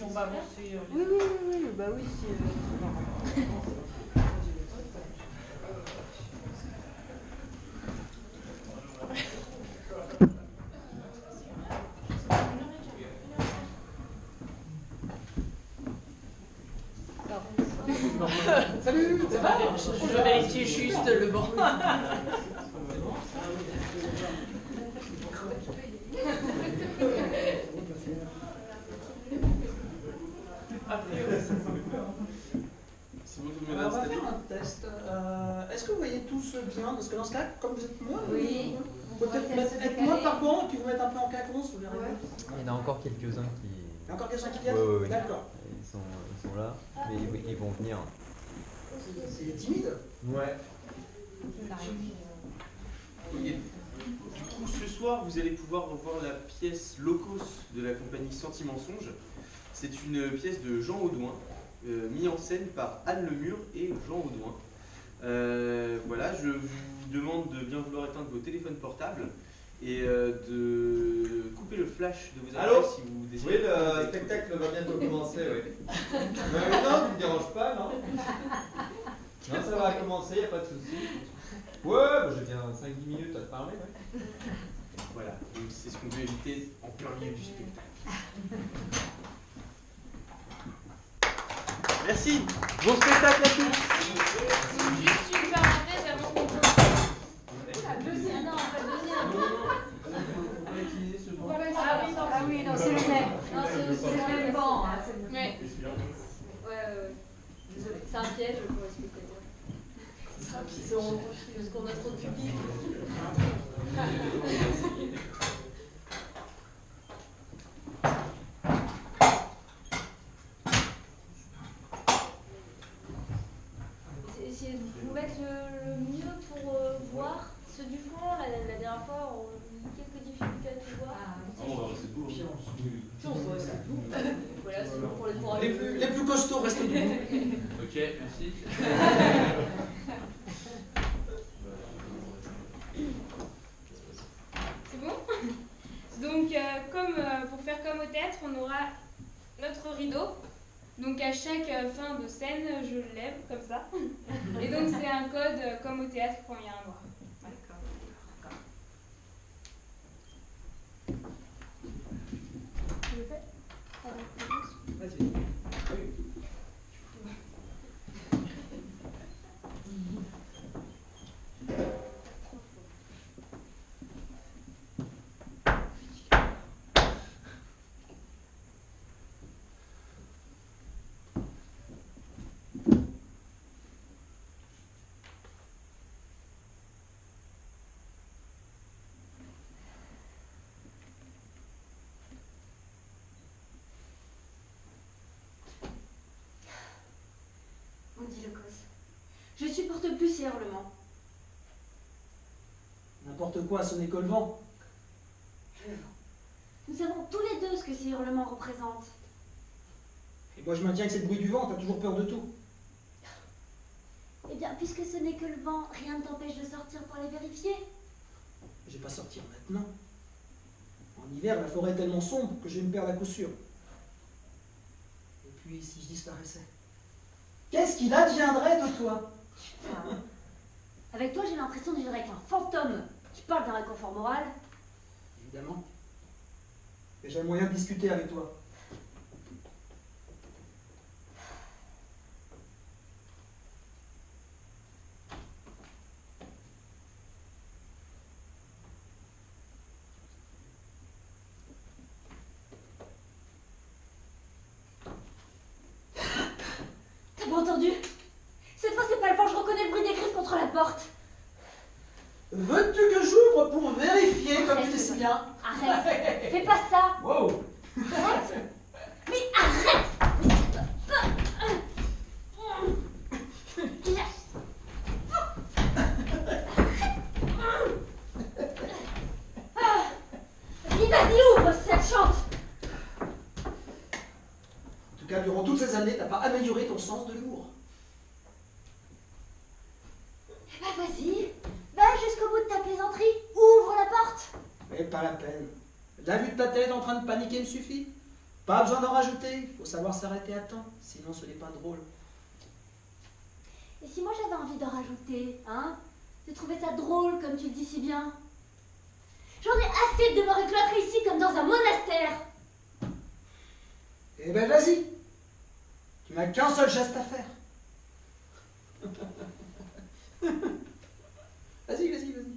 on va avancer. Oui, bah oui, si. Salut, ça va? Je vérifie juste le banc. C'est bon, tout le monde est Alors, on va installé. faire un test. Est-ce que vous voyez tous bien? Parce que dans ce cas, comme vous êtes moins, Oui. vous pouvez peut-être être moins par banc et puis vous mettre un peu en quinconce, vous verrez. Il y en a encore quelques-uns qui. Il y a encore quelqu'un qui viennent? Ouais. D'accord. Ils sont là, mais ils vont venir. C'est timide? Ouais. Ok. Du coup, ce soir, vous allez pouvoir revoir la pièce Locos de la compagnie Senti-Mensonge. C'est une pièce de Jean Audouin, mise en scène par Anne Lemur et Jean Audouin. Voilà, je vous demande de bien vouloir éteindre vos téléphones portables et de couper le flash de vos Allô appareils si vous désirez. Oui, le spectacle va bientôt commencer, oui. Non, tu ne déranges pas, non? Non, ça va commencer, il n'y a pas de souci. Ouais, j'ai bien 5-10 minutes à te parler, ouais. Voilà, donc c'est ce qu'on veut éviter en plein milieu du spectacle. Merci, bon spectacle à tous. Juste une parenthèse avant qu'on commence. La deuxième, non, pas le deuxième. On va utiliser ce banc. Ah oui, non, c'est le même. Non, C'est le même banc. Hein, c'est le même. Ouais. Ouais. Désolée. C'est un piège pour les spectateurs. Parce qu'on a trop de public. Essayez de vous mettre le mieux pour voir ceux du fond. La dernière fois, on a eu quelques difficultés à tout voir. On va rester debout. Voilà, c'est bon pour les trois. Les plus costauds restent debout. Ok, merci. C'est bon? Donc, pour faire comme au théâtre, on aura notre rideau. Donc, à chaque fin de scène, je le lève comme ça. Et donc, c'est un code comme au théâtre quand il y a un noir. Tu le fais? Vas-y. On dit le cause. Je supporte plus ces hurlements. N'importe quoi, ce n'est que le vent. Le vent. Nous savons tous les deux ce que ces hurlements représentent. Et moi je maintiens que c'est le bruit du vent, t'as toujours peur de tout. Eh bien, puisque ce n'est que le vent, rien ne t'empêche de sortir pour les vérifier. Je vais pas sortir maintenant. En hiver, la forêt est tellement sombre que je vais me perdre à coup sûr. Et puis, si je disparaissais, qu'est-ce qu'il adviendrait de toi? Avec toi, j'ai l'impression de vivre avec un fantôme. Tu parles d'un réconfort moral? Évidemment. Et j'ai moyen de discuter avec toi. T'as pas entendu? Cette fois, c'est pas le vent, je reconnais le bruit des griffes contre la porte. Veux-tu que j'ouvre pour vérifier comme tu le sais bien? Arrête. Fais pas ça. Wow! Arrête. Mais arrête. Dis, vas-y, ouvre si ça te chante. En tout cas, durant toutes ces années, t'as pas amélioré ton sens de l'humour. Eh ben, vas-y. Va jusqu'au bout de ta plaisanterie. Ouvre la porte. Mais pas la peine. La vue de ta tête en train de paniquer me suffit. Pas besoin d'en rajouter, il faut savoir s'arrêter à temps, sinon ce n'est pas drôle. Et si moi j'avais envie d'en rajouter, hein? De trouver ça drôle, comme tu le dis si bien. J'en ai assez de demeurer cloîtrée ici comme dans un monastère. Eh ben vas-y, tu n'as qu'un seul geste à faire. Vas-y, vas-y, vas-y.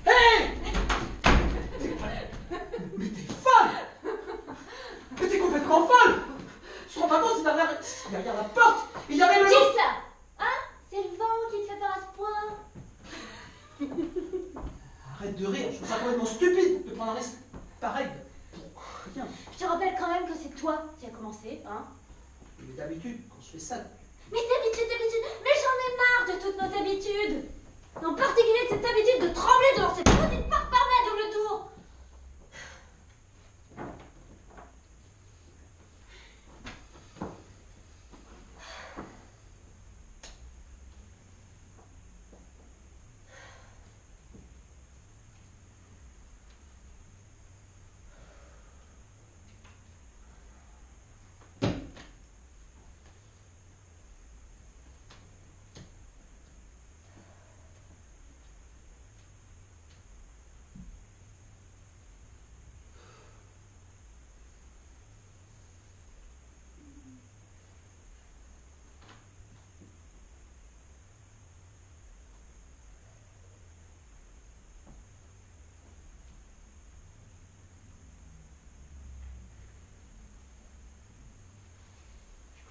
Hey! Mais t'es folle! Mais t'es complètement folle! Tu te rends pas compte, derrière la porte, il y avait le... Qui ça? Hein? C'est le vent qui te fait peur à ce point? Arrête de rire, je trouve ça complètement stupide de prendre un risque pareil. Pour rien. Je te rappelle quand même que c'est toi qui as commencé, hein? Mais d'habitude, quand je fais ça... Mais d'habitude, mais j'en ai marre de toutes nos habitudes! En particulier de cette habitude de trembler devant cette petite porte fermée à double tour!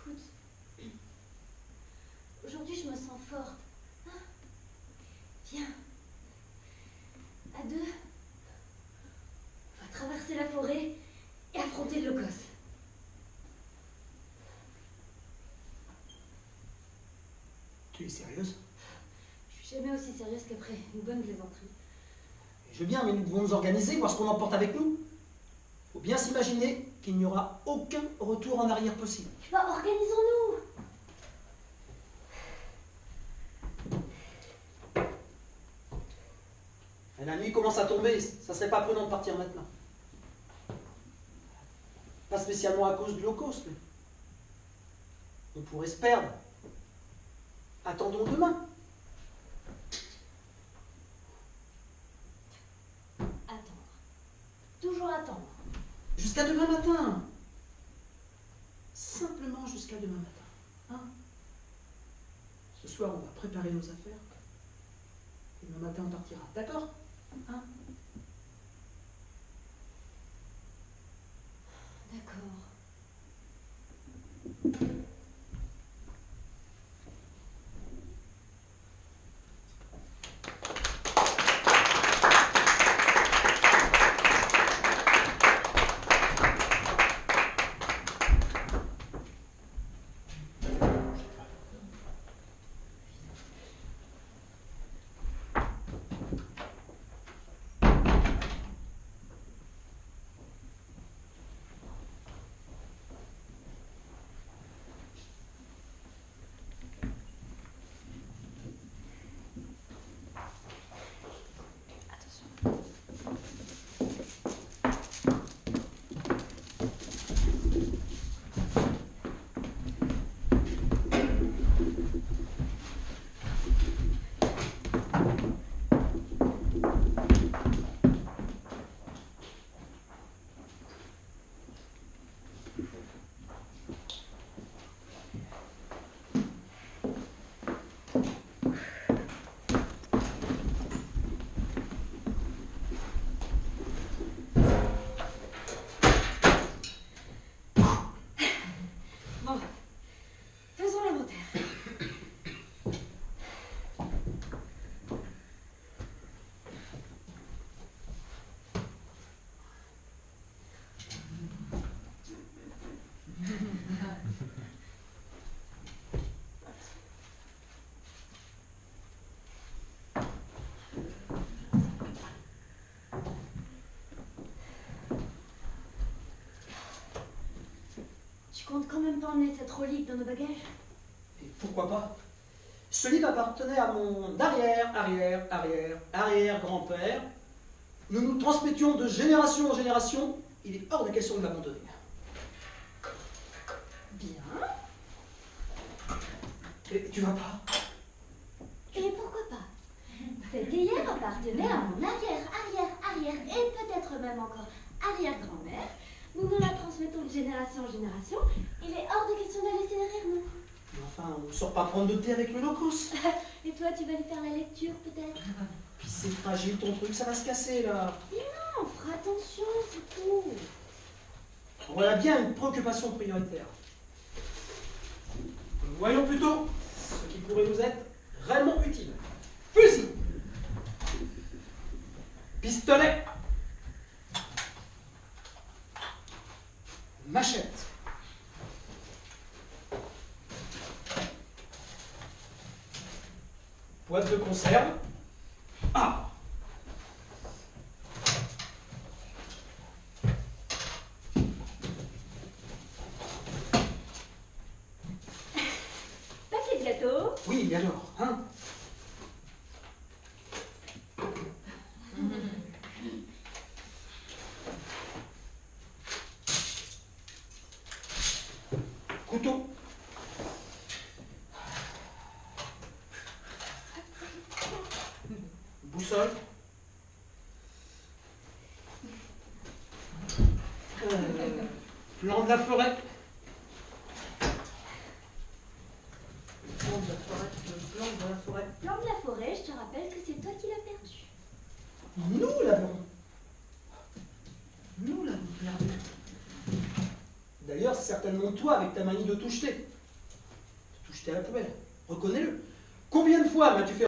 Écoute, aujourd'hui je me sens forte. Hein? Viens. À deux, on va traverser la forêt et affronter le Locos. Tu es sérieuse? Je suis jamais aussi sérieuse qu'après une bonne plaisanterie. Je veux bien, mais nous devons nous organiser, voir ce qu'on emporte avec nous. Faut bien s'imaginer qu'il n'y aura aucun retour en arrière possible. Bah, organisons-nous! Et la nuit commence à tomber, ça serait pas prudent de partir maintenant. Pas spécialement à cause du low cost, mais on pourrait se perdre. Attendons demain. Attendre. Toujours attendre. Jusqu'à demain matin. Simplement jusqu'à demain matin. Hein? Ce soir, on va préparer nos affaires. Et demain matin, on partira. D'accord? Hein? D'accord. Tu comptes quand même pas emmener cette relique dans nos bagages? Et pourquoi pas? Ce livre appartenait à mon arrière-grand-père. Nous nous transmettions de génération en génération. Il est hors de question de l'abandonner. Bien. Et tu vas pas? Et pourquoi pas? Cet théière appartenait à mon arrière et peut-être même encore arrière-grand-mère. Nous nous la transmettons de génération en génération. Il est hors de question de la laisser derrière nous. Mais enfin, on ne sort pas prendre de thé avec le locos. Et toi, tu vas lui faire la lecture peut-être? Puis c'est fragile ton truc, ça va se casser là. Non, fera attention, c'est tout. Voilà bien une préoccupation prioritaire. Voyons plutôt ce qui pourrait nous être réellement utile. Fusil, pistolet, machette, boîte de conserve, arbre. Paquet de gâteaux. Oui, alors, hein? Couteau. Boussole. Plan de la forêt. Plan de la forêt, le plan de la forêt. Plan de la forêt, je te rappelle que c'est toi qui l'as perdu. Nous l'avons. Nous l'avons perdu. D'ailleurs, c'est certainement toi avec ta manie de tout jeter. Tout jeter à la poubelle. Reconnais-le. Combien de fois m'as-tu fait